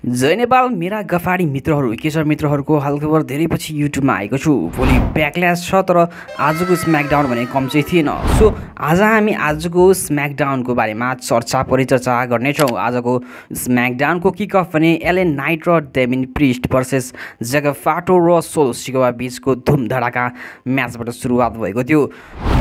जय नेपाल मेरा गफाडी मित्रहरू के छ मित्रहरूको हालखबर धेरै पछि युट्युबमा आएको छु। भोलि ब्याकल्यास छ तर आजको स्म्याकडाउन भने कम चाहिँ थिएन। सो आज हामी आजको स्म्याकडाउनको बारेमा चर्चा परिचर्चा गर्नेछौँ। आजको स्म्याकडाउनको किक अफ भने एले नाइट र डेमिन प्रिस्ट भर्सेस जेफ फाटो र सोलो सिकोवा बीचको धुमधडाका म्याचबाट सुरुवात भएको थियो।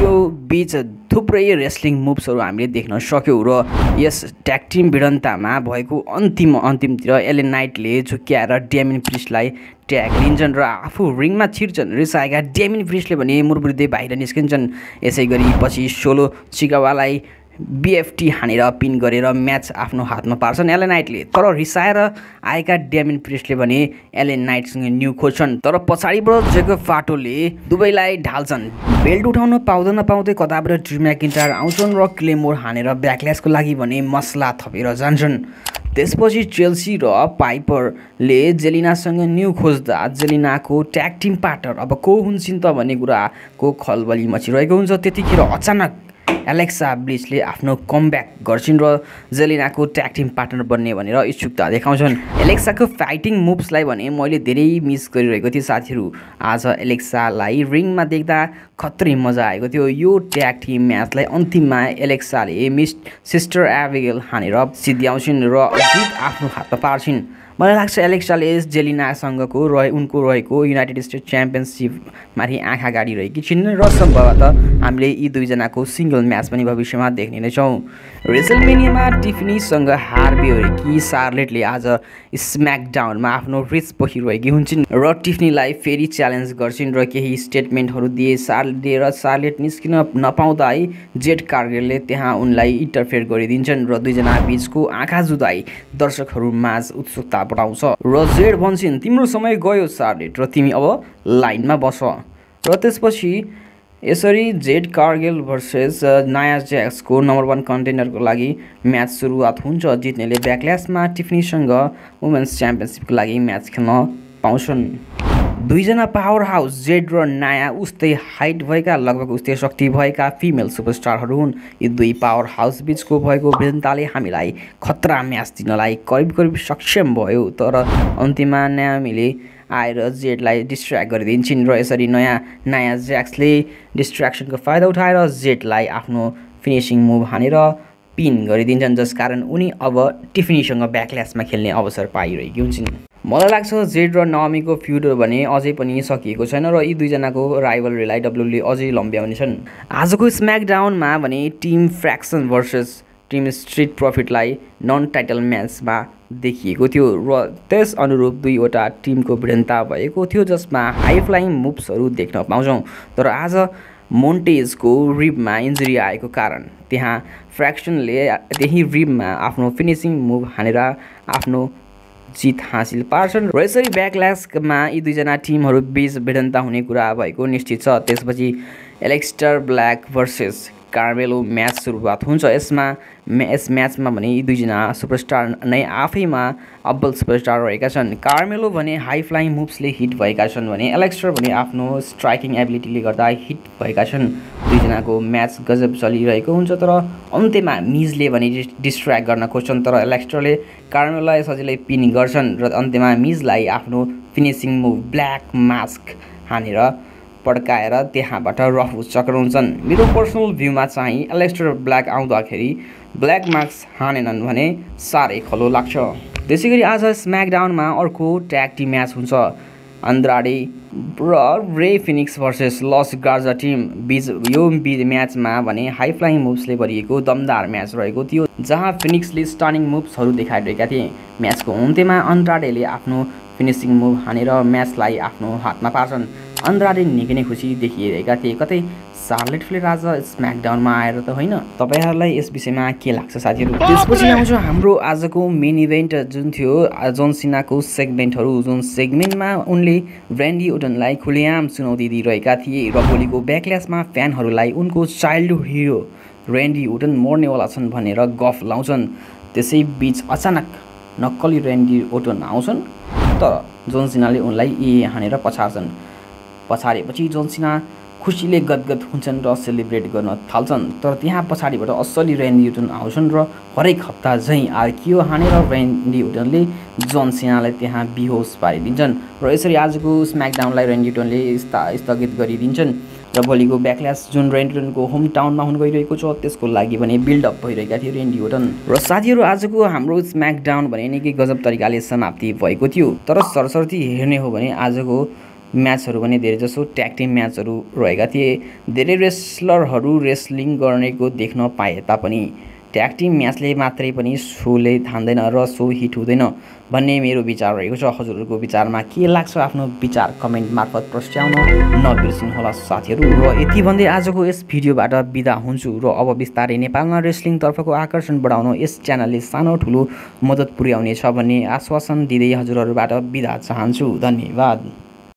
यो बीच थुप्रै रेस्लिङ मुभ्सहरू हामीले देख्न सक्यौँ र यस ट्याग टिम भिडन्तमा भएको अन्तिमतिर एले नाइटले झुक्क्याएर डेमिन प्रिस्टलाई ट्याग लिन्छन् र आफू रिङमा छिर्छन्। रिसाएका डेमिन प्रिस्टले भने मुरबुर्दै बाहिर निस्किन्छन्। यसै गरी पछि सोलो सिकावालाई बीएफटी हानेर पिन गरेर म्याच आफ्नो हातमा पार्छन् एले नाइटले। तर रिसाएर आएका डेमिन प्रिस्टले भने एले नाइटसँग न्यू खोज्छन् तर पछाडिबाट जेफ फाटोले दुवैलाई ढाल्छन्। बेल्ट उठाउन पाउँदा नपाउँदै कताबाट ड्रु म्याकिन्टायर आउँछन् र क्लेमोर हानेर ब्याकल्यासको लागि भने मसला थपेर जान्छन्। त्यसपछि चेल्सी र पाइपरले जेलिनासँग न्यू खोज्दा जेलिनाको ट्याग टिम पार्टनर अब को हुन्छन् त भन्ने कुराको खलबली मचिरहेको हुन्छ। त्यतिखेर अचानक एलेक्सा ब्लिचले आफ्नो कमब्याक गर्छिन् र जेलिनाको ट्याग टिम पार्टनर बन्ने भनेर इच्छुकता देखाउँछन्। एलेक्साको फाइटिङ मुभ्सलाई भने मैले धेरै मिस गरिरहेको थिएँ साथीहरू। आज एलेक्सालाई रिङमा देख्दा खत्रै मजा आएको थियो। यो ट्याग टिम म्याचलाई अन्तिममा एलेक्साले मिस सिस्टर एबिगेल हानेर सिद्ध्याउँछिन् र जित आफ्नो हातमा पार्छिन्। मलाई लाग्छ एलेक्साले जेलिनासँगको उनको रहेको युनाइटेड स्टेट च्याम्पियनसिपमाथि आँखा गाडी रहेकी छिन् र सम्भवतः हामीले यी दुईजनाको सिङ्गल म्याच पनि भविष्यमा देख्ने नै छौँ। रेसलमेनियामा टिफनीसँग हार बेहोरेकी सार्लेटले आज स्म्याकडाउनमा आफ्नो रिच पोखिरहेकी हुन्छन् र टिफनीलाई फेरि च्यालेन्ज गर्छिन् र केही स्टेटमेन्टहरू दिए। सार्लेट निस्किन नपाउँदा जेड कार्गेलले त्यहाँ उनलाई इन्टरफेयर गरिदिन्छन् र दुईजना बीचको आँखा जुधाई दर्शकहरूमाझ उत्सुकता बढाउँछ र जेड भन्छन् तिम्रो समय गयो सार्लेट र तिमी अब लाइनमा बस। र त्यसपछि यसरी जेड कार्गेल भर्सेस नाया ज्याक्सको नम्बर 1 कन्टेन्डरको लागि म्याच सुरुवात हुन्छ। जित्नेले ब्याकल्यासमा टिफनीसँग वुमेन्स च्याम्पियनसिपको लागि म्याच खेल्न पाउँछन्। दुईजना पावर हाउस जेड र नाया उस्तै हाइट भएका लगभग उस्तै शक्ति भएका फिमेल सुपरस्टारहरू हुन्। यी दुई पावर हाउस बीचको भएको भिन्नताले हामीलाई खतरा म्याच दिनलाई करिब सक्षम भयो। तर अन्तिममा नायामीले आएर जेडलाई डिस्ट्र्याक्ट गरिदिन्छन् र यसरी नाया ज्याक्सले डिस्ट्र्याक्सनको फाइदा उठाएर जेडलाई आफ्नो फिनिसिङ मुभ हानेर पिन गरिदिन्छन्, जसकारण उनी अब टिफनीसँग ब्याकल्यासमा खेल्ने अवसर पाइरहेकी हुन्छन्। मलाई लाग्छ जेड र नाओमीको फ्युड भने अझै पनि सकिएको छैन र यी दुईजनाको राइभलरीलाई डब्ल्युले अझै लम्ब्याउने छन्। आजको स्म्याकडाउनमा भने team Fraxiom versus team street प्रफिटलाई नन टाइटल म्याचमा देखिएको थियो र त्यस अनुरूप दुईवटा टिमको भिडन्ता भएको थियो जसमा हाई फ्लाइङ मुभ्सहरू देख्न पाउँछौँ। तर आज मोन्टेजको रिबमा इन्जुरी आएको कारण त्यहाँ फ्र्याक्सनले त्यही रिबमा आफ्नो फिनिसिङ मुभ हानेर आफ्नो जित हासिल पार्छन् र यसरी ब्याकल्यासमा यी दुईजना टिमहरू बीच भिडन्ता हुने कुरा भएको निश्चित छ। त्यसपछि एलेक्स्टर ब्ल्याक भर्सेस कार्मेलो म्याच सुरुवात हुन्छ। यस म्याचमा भने यी दुईजना सुपरस्टार नै आफैमा अब्बल सुपरस्टार रहेका छन्। कार्मेलो भने हाई फ्लाइङ मुभ्सले हिट भएका छन् भने एलेक्स्टर भने आफ्नो स्ट्राइकिङ एबिलिटीले गर्दा हिट भएका छन्। दुईजनाको म्याच गजब चलिरहेको हुन्छ तर अन्त्यमा मिजले भने डिस्ट्र्याक्ट गर्न खोज्छन् तर एलेक्स्टरले कार्मेलोलाई सजिलै पिन गर्छन् र अन्त्यमा मिजलाई आफ्नो फिनिसिङ मुभ ब्ल्याक मास्क हानेर पड्काएर त्यहाँबाट रफ चक्राउँछन्। मेरो पर्सनल भ्यूमा चाहिँ एलेक्स्टर ब्ल्याक आउँदाखेरि ब्ल्याक मार्क्स हानेनन् भने साह्रै खलो लाग्छ। त्यसै गरी आज स्म्याकडाउनमा अर्को ट्याग टिम म्याच हुन्छ। अन्द्राडे र रे फिनिक्स भर्सेस लस गार्जा टिम बीच यो म्याचमा भने हाई फ्लाइङ मुभ्सले भरिएको दमदार म्याच रहेको थियो जहाँ फिनिक्सले स्टनिङ मुभ्सहरू देखाइरहेका थिए। म्याचको अन्त्यमा अन्ड्राडेले आफ्नो फिनिसिङ मुभ हानेर म्याचलाई आफ्नो हातमा पार्छन्। अन्ड्राडे निकै नै खुसी देखिरहेका थिए। कतै सार्लेट फ्लेयर आज स्म्याकडाउनमा आएर त होइन। तपाईँहरूलाई यस विषयमा के लाग्छ साथीहरू? त्यसपछि आउँछ हाम्रो आजको मेन इभेन्ट जुन थियो जोन सिनाको सेगमेन्टहरू, जुन सेगमेन्टमा उनले ऱ्यान्डी ओर्टनलाई खुलेआम चुनौती दिइरहेका थिए र भोलिको ब्याकल्यासमा फ्यानहरूलाई उनको चाइल्डहुड हिरो ऱ्यान्डी ओर्टन मर्नेवाला छन् भनेर गफ लाउँछन्। त्यसै बीच अचानक नक्कली ऱ्यान्डी ओर्टन आउँछन् तर जोन सिनाले उनलाई हानेर पछार्छन्। पछारेपछि जोन सिना खुसीले गदगद हुन्छन् र सेलिब्रेट गर्न थाल्छन्। तर त्यहाँ पछाडिबाट असली रेन्डी ओर्टन आउँछन् र हरेक हप्ता झैँ आरकियो हानेर रेन्डी ओर्टनले जन सिनालाई त्यहाँ बेहोस पारिदिन्छन् र यसरी आजको स्म्याकडाउनलाई रेन्डी ओर्टनले स्थगित गरिदिन्छन् र भोलिको ब्याकल्यास जुन रेन्डी ओर्टनको होम टाउनमा हुन गइरहेको छ त्यसको लागि भने बिल्डअप भइरहेका थिए रेन्डी ओर्टन र साथीहरू आजको हाम्रो स्म्याकडाउन भने निकै गजब तरिकाले समाप्ति भएको थियो। तर सरसर्ती हेर्ने हो भने आजको म्याचहरू पनि धेरैजसो ट्याग टिम म्याचहरू रहेका थिए। धेरै रेस्लरहरू रेस्लिङ गर्नेको देख्न पाए तापनि ट्याग टिम म्याचले मात्रै पनि सोले थान्दैन र सो हिट हुँदैन भन्ने मेरो विचार रहेको छ। हजुरहरूको विचारमा के लाग्छ आफ्नो विचार कमेन्ट मार्फत प्रस्ट्याउन नबिर्सिनुहोला साथीहरू। र यति भन्दै आजको यस भिडियोबाट बिदा हुन्छु र अब बिस्तारै नेपालमा रेस्लिङतर्फको आकर्षण बढाउन यस च्यानलले सानो ठुलो मद्दत पुर्याउनेछ भन्ने आश्वासन दिँदै हजुरहरूबाट बिदा चाहन्छु। धन्यवाद।